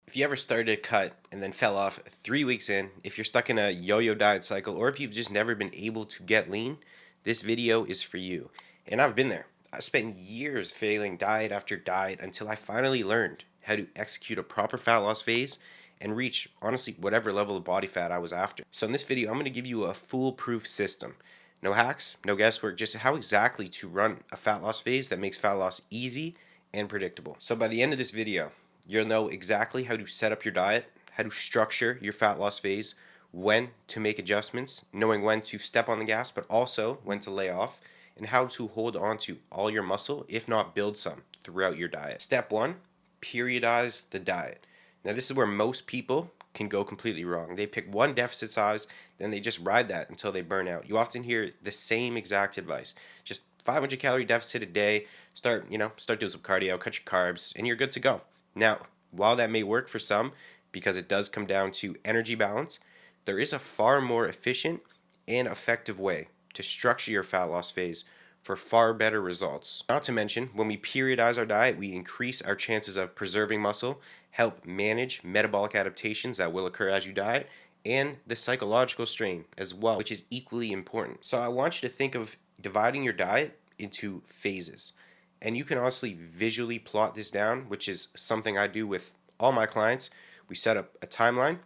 If you ever started a cut and then fell off 3 weeks in, if you're stuck in a yo-yo diet cycle, or if you've just never been able to get lean, this video is for you. And I've been there. I spent years failing diet after diet until I finally learned how to execute a proper fat loss phase and reach, honestly, whatever level of body fat I was after. So in this video, I'm going to give you a foolproof system. No hacks, no guesswork, just how exactly to run a fat loss phase that makes fat loss easy and predictable. So by the end of this video, you'll know exactly how to set up your diet, how to structure your fat loss phase, when to make adjustments, knowing when to step on the gas, but also when to lay off, and how to hold on to all your muscle, if not build some, throughout your diet. Step one, periodize the diet. Now, this is where most people can go completely wrong. They pick one deficit size, then they just ride that until they burn out. You often hear the same exact advice. Just 500 calorie deficit a day, start doing some cardio, cut your carbs, and you're good to go. Now, while that may work for some, because it does come down to energy balance, there is a far more efficient and effective way to structure your fat loss phase for far better results. Not to mention, when we periodize our diet, we increase our chances of preserving muscle, help manage metabolic adaptations that will occur as you diet, and the psychological strain as well, which is equally important. So I want you to think of dividing your diet into phases. And you can honestly visually plot this down, which is something I do with all my clients. We set up a timeline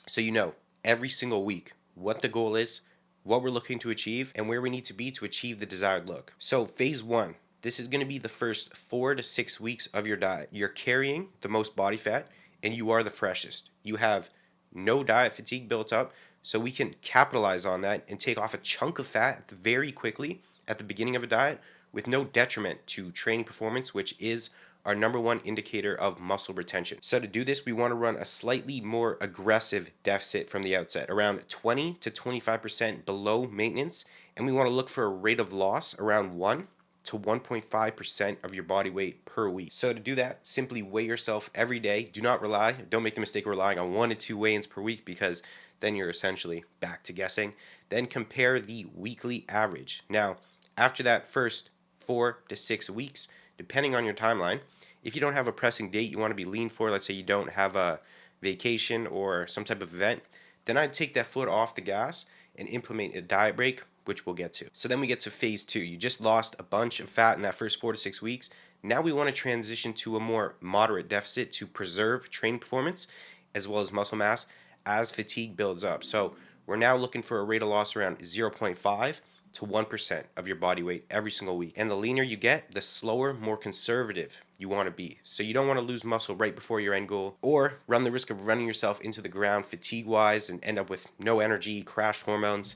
so you know every single week what the goal is, what we're looking to achieve, and where we need to be to achieve the desired look. So phase one, this is going to be the first 4 to 6 weeks of your diet. You're carrying the most body fat and you are the freshest. You have no diet fatigue built up, so we can capitalize on that and take off a chunk of fat very quickly at the beginning of a diet with no detriment to training performance, which is our number one indicator of muscle retention. So to do this, we want to run a slightly more aggressive deficit from the outset, around 20 to 25% below maintenance, and we want to look for a rate of loss around 1 to 1.5% of your body weight per week. So to do that, simply weigh yourself every day. Don't make the mistake of relying on 1 to 2 weigh-ins per week, because then you're essentially back to guessing. Then compare the weekly average. Now, after that first 4 to 6 weeks, depending on your timeline, if you don't have a pressing date you want to be lean for, let's say you don't have a vacation or some type of event, then I'd take that foot off the gas and implement a diet break, which we'll get to. So then we get to phase two. You just lost a bunch of fat in that first 4 to 6 weeks. Now we want to transition to a more moderate deficit to preserve training performance as well as muscle mass as fatigue builds up. So we're now looking for a rate of loss around 0.5 to 1% of your body weight every single week. And the leaner you get, the slower, more conservative you want to be. So you don't want to lose muscle right before your end goal, or run the risk of running yourself into the ground fatigue-wise and end up with no energy, crashed hormones.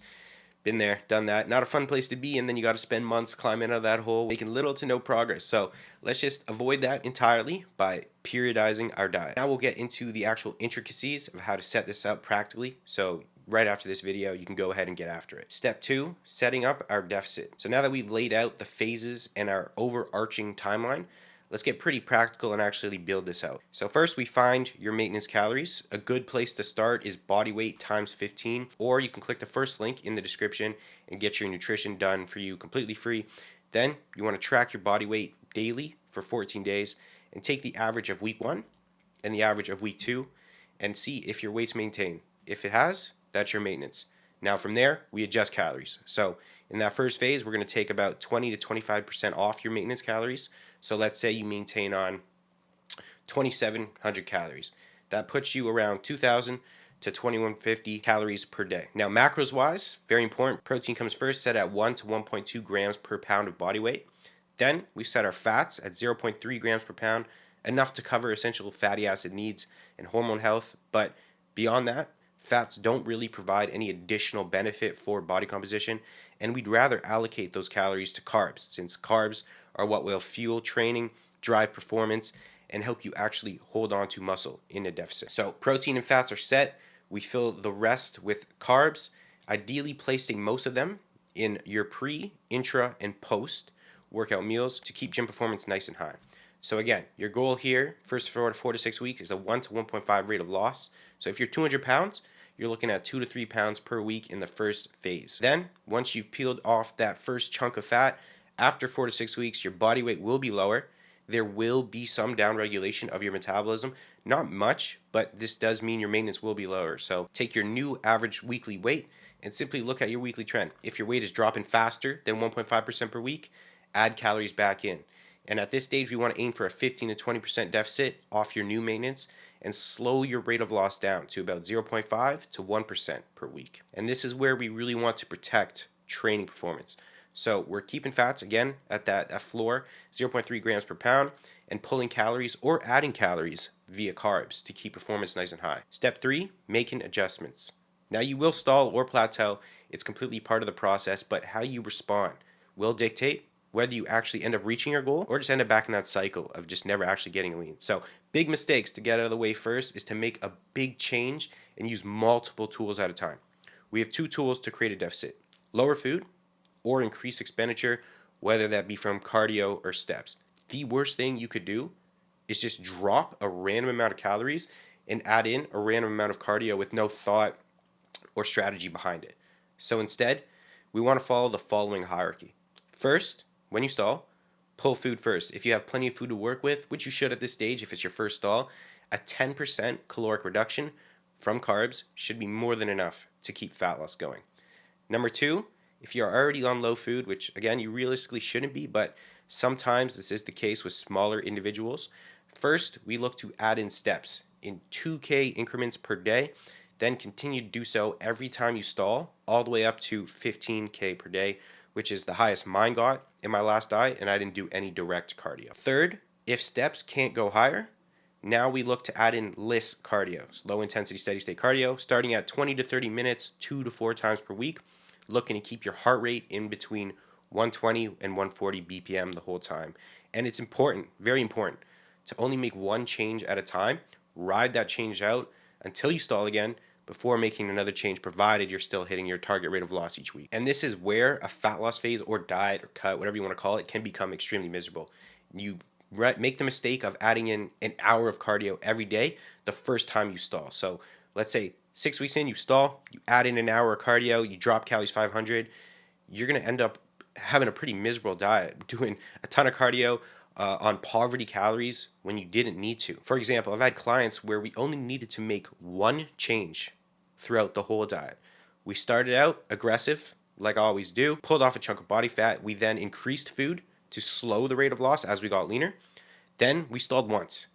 Been there, done that. Not a fun place to be, and then you got to spend months climbing out of that hole, making little to no progress. So let's just avoid that entirely by periodizing our diet. Now we'll get into the actual intricacies of how to set this up practically. So right after this video, you can go ahead and get after it. Step two, setting up our deficit. So now that we've laid out the phases and our overarching timeline, let's get pretty practical and actually build this out. So first, we find your maintenance calories. A good place to start is body weight times 15, or you can click the first link in the description and get your nutrition done for you completely free. Then you want to track your body weight daily for 14 days and take the average of week 1 and the average of week 2 and see if your weight's maintained. If it has, that's your maintenance. Now from there, we adjust calories. So in that first phase, we're going to take about 20 to 25% off your maintenance calories. So let's say you maintain on 2,700 calories. That puts you around 2,000 to 2,150 calories per day. Now macros wise, very important. Protein comes first, set at 1 to 1.2 grams per pound of body weight. Then we set our fats at 0.3 grams per pound, enough to cover essential fatty acid needs and hormone health. But beyond that, fats don't really provide any additional benefit for body composition, and we'd rather allocate those calories to carbs, since carbs are what will fuel training, drive performance, and help you actually hold on to muscle in a deficit. So protein and fats are set. We fill the rest with carbs, ideally placing most of them in your pre, intra, and post workout meals to keep gym performance nice and high. So again, your goal here, first 4 to 6 weeks, is a 1 to 1.5 rate of loss. So if you're 200 pounds, you're looking at 2 to 3 pounds per week in the first phase. Then, once you've peeled off that first chunk of fat, after 4 to 6 weeks, your body weight will be lower. There will be some downregulation of your metabolism, Not much, but this does mean your maintenance will be lower. So take your new average weekly weight and simply look at your weekly trend. If your weight is dropping faster than 1.5% per week, add calories back in. And at this stage, we want to aim for a 15 to 20% deficit off your new maintenance and slow your rate of loss down to about 0.5 to 1% per week. And this is where we really want to protect training performance. So we're keeping fats again at that floor, 0.3 grams per pound, and pulling calories or adding calories via carbs to keep performance nice and high. Step 3, making adjustments. Now you will stall or plateau. It's completely part of the process, but how you respond will dictate whether you actually end up reaching your goal or just end up back in that cycle of just never actually getting lean. So big mistakes to get out of the way first is to make a big change and use multiple tools at a time. We have 2 tools to create a deficit: lower food or increase expenditure, whether that be from cardio or steps. The worst thing you could do is just drop a random amount of calories and add in a random amount of cardio with no thought or strategy behind it. So instead, we want to follow the following hierarchy. First, when you stall, pull food first. If you have plenty of food to work with, which you should at this stage if it's your first stall, a 10% caloric reduction from carbs should be more than enough to keep fat loss going. Number 2, if you're already on low food, which again you realistically shouldn't be, but sometimes this is the case with smaller individuals, first we look to add in steps in 2K increments per day, then continue to do so every time you stall, all the way up to 15K per day, which is the highest mine got in my last diet, and I didn't do any direct cardio. Third, if steps can't go higher, now we look to add in LISS cardio, low intensity steady state cardio, starting at 20 to 30 minutes, 2 to 4 times per week, looking to keep your heart rate in between 120 and 140 BPM the whole time. And it's important, very important, to only make one change at a time. Ride that change out until you stall again before making another change, provided you're still hitting your target rate of loss each week. And this is where a fat loss phase or diet or cut, whatever you want to call it, can become extremely miserable. You make the mistake of adding in an hour of cardio every day the first time you stall. So let's say 6 weeks in, you stall, you add in an hour of cardio, you drop calories 500, you're going to end up having a pretty miserable diet, doing a ton of cardio on poverty calories when you didn't need to. For example, I've had clients where we only needed to make one change throughout the whole diet. We started out aggressive, like I always do, pulled off a chunk of body fat. We then increased food to slow the rate of loss as we got leaner. Then we stalled once,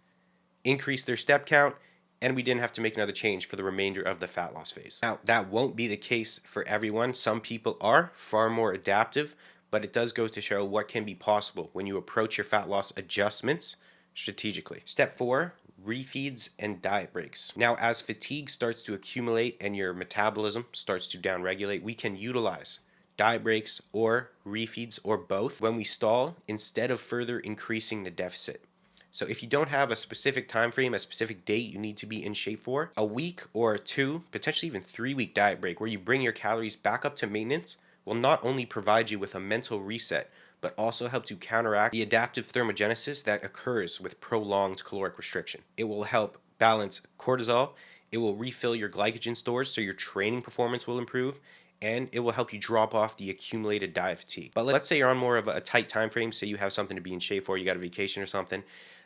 increased their step count, and we didn't have to make another change for the remainder of the fat loss phase. Now, that won't be the case for everyone. Some people are far more adaptive, but it does go to show what can be possible when you approach your fat loss adjustments strategically. Step 4, refeeds and diet breaks. Now, as fatigue starts to accumulate and your metabolism starts to downregulate, we can utilize diet breaks or refeeds or both when we stall instead of further increasing the deficit. So if you don't have a specific time frame, a specific date you need to be in shape for, a week or 2, potentially even 3-week diet break where you bring your calories back up to maintenance will not only provide you with a mental reset, but also help to counteract the adaptive thermogenesis that occurs with prolonged caloric restriction. It will help balance cortisol, it will refill your glycogen stores so your training performance will improve, and it will help you drop off the accumulated diet fatigue. But let's say you're on more of a tight time frame, so you have something to be in shape for, you got a vacation or something.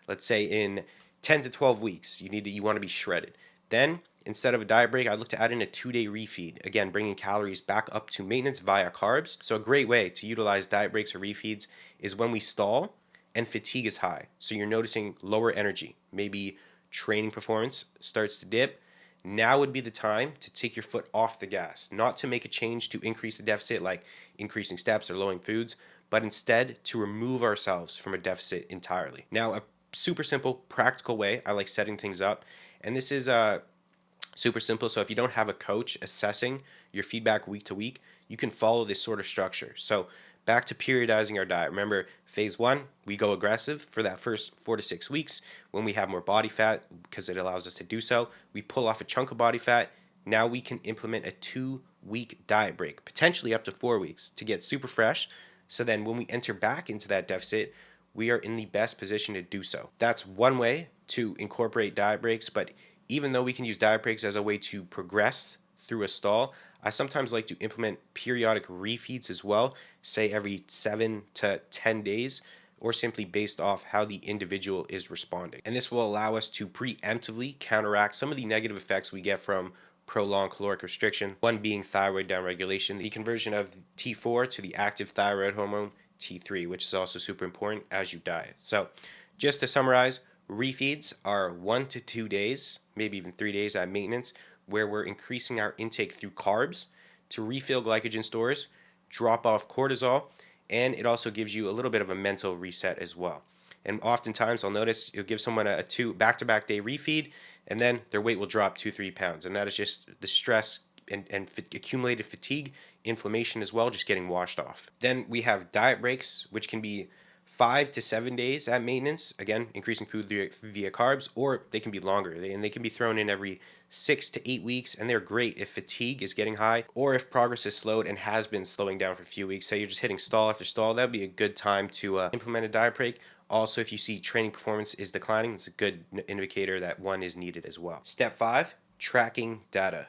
Let's say in 10 to 12 weeks, you want to be shredded. Then, instead of a diet break, I look to add in a 2-day refeed. Again, bringing calories back up to maintenance via carbs. So a great way to utilize diet breaks or refeeds is when we stall and fatigue is high. So you're noticing lower energy. Maybe training performance starts to dip. Now would be the time to take your foot off the gas, not to make a change to increase the deficit like increasing steps or lowering foods, but instead to remove ourselves from a deficit entirely. Now, a super simple, practical way I like setting things up, and this is super simple. So if you don't have a coach assessing your feedback week to week, you can follow this sort of structure. So back to periodizing our diet. Remember, phase 1, we go aggressive for that first 4 to 6 weeks when we have more body fat because it allows us to do so. We pull off a chunk of body fat. Now we can implement a 2-week diet break, potentially up to 4 weeks to get super fresh. So then when we enter back into that deficit, we are in the best position to do so. That's one way to incorporate diet breaks, but even though we can use diet breaks as a way to progress through a stall, I sometimes like to implement periodic refeeds as well, say every 7 to 10 days or simply based off how the individual is responding. And this will allow us to preemptively counteract some of the negative effects we get from prolonged caloric restriction, one being thyroid downregulation, the conversion of T4 to the active thyroid hormone T3, which is also super important as you diet. So just to summarize, refeeds are 1 to 2 days, maybe even 3 days at maintenance, where we're increasing our intake through carbs to refill glycogen stores, drop off cortisol, and it also gives you a little bit of a mental reset as well. And oftentimes I'll notice you'll give someone a 2 back-to-back day refeed, and then their weight will drop 2-3 pounds. And that is just the stress and accumulated fatigue, inflammation as well, just getting washed off. Then we have diet breaks, which can be 5 to 7 days at maintenance, again, increasing food via carbs, or they can be longer. And they can be thrown in every 6 to 8 weeks, and they're great if fatigue is getting high or if progress is slowed and has been slowing down for a few weeks. Say you're just hitting stall after stall, that would be a good time to implement a diet break. Also, if you see training performance is declining, it's a good indicator that one is needed as well. Step 5, tracking data.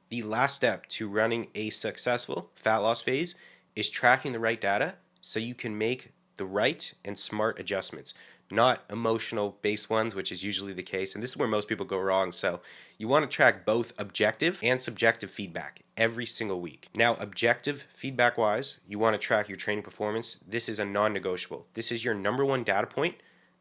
The last step to running a successful fat loss phase is tracking the right data so you can make the right and smart adjustments, not emotional based ones, which is usually the case. And this is where most people go wrong. So you want to track both objective and subjective feedback every single week. Now, objective feedback wise, you want to track your training performance. This is a non-negotiable. This is your number one data point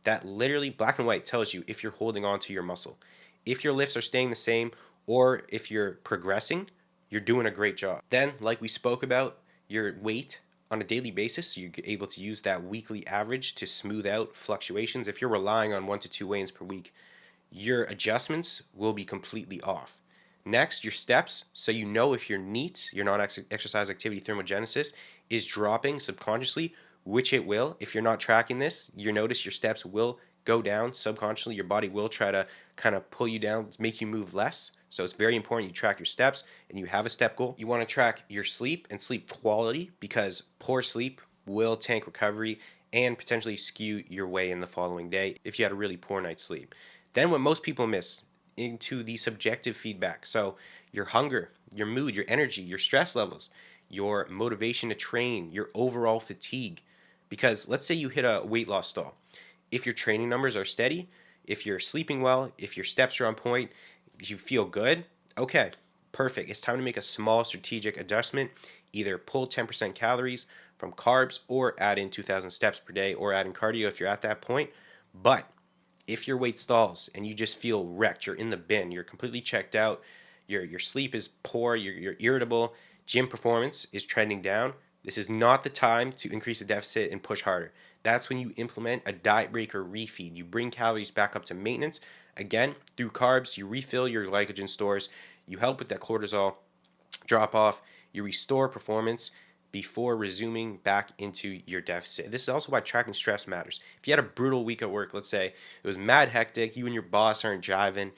that literally black and white tells you if you're holding on to your muscle. If your lifts are staying the same or if you're progressing, you're doing a great job. Then, like we spoke about, your weight on a daily basis, so you're able to use that weekly average to smooth out fluctuations. If you're relying on 1 to 2 weigh-ins per week, your adjustments will be completely off. Next, your steps, so you know if your NEAT, your non-exercise activity thermogenesis, is dropping subconsciously, which it will. If you're not tracking this, you notice your steps will go down subconsciously. Your body will try to kind of pull you down, make you move less. So it's very important you track your steps and you have a step goal. You want to track your sleep and sleep quality because poor sleep will tank recovery and potentially skew your way in the following day if you had a really poor night's sleep. Then what most people miss into the subjective feedback. So your hunger, your mood, your energy, your stress levels, your motivation to train, your overall fatigue. Because let's say you hit a weight loss stall. If your training numbers are steady, if you're sleeping well, if your steps are on point, if you feel good, okay, perfect. It's time to make a small strategic adjustment. Either pull 10% calories from carbs or add in 2,000 steps per day or add in cardio if you're at that point. But if your weight stalls and you just feel wrecked, you're in the bin, you're completely checked out, your sleep is poor, you're irritable, gym performance is trending down, this is not the time to increase the deficit and push harder. That's when you implement a diet break or refeed. You bring calories back up to maintenance. Again, through carbs, you refill your glycogen stores, you help with that cortisol drop off, you restore performance before resuming back into your deficit. This is also why tracking stress matters. If you had a brutal week at work, let's say it was mad hectic, you and your boss aren't jiving,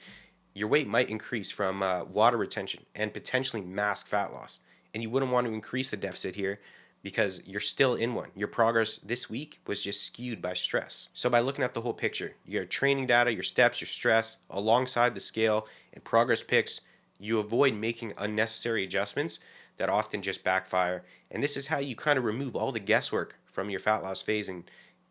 your weight might increase from water retention and potentially mask fat loss. And you wouldn't want to increase the deficit here because you're still in one. Your progress this week was just skewed by stress. So by looking at the whole picture, your training data, your steps, your stress, alongside the scale and progress pics, you avoid making unnecessary adjustments that often just backfire. And this is how you kind of remove all the guesswork from your fat loss phase and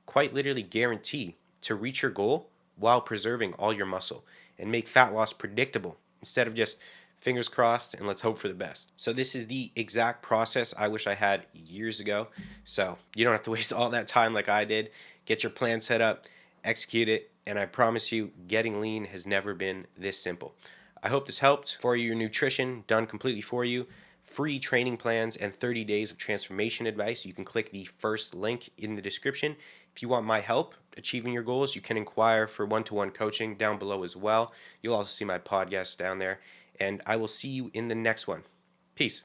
quite literally guarantee to reach your goal while preserving all your muscle and make fat loss predictable instead of just fingers crossed and let's hope for the best. So this is the exact process I wish I had years ago. So you don't have to waste all that time like I did. Get your plan set up, execute it, and I promise you getting lean has never been this simple. I hope this helped. For your nutrition done completely for you, free training plans and 30 days of transformation advice, you can click the first link in the description. If you want my help achieving your goals, you can inquire for one-to-one coaching down below as well. You'll also see my podcast down there. And I will see you in the next one. Peace.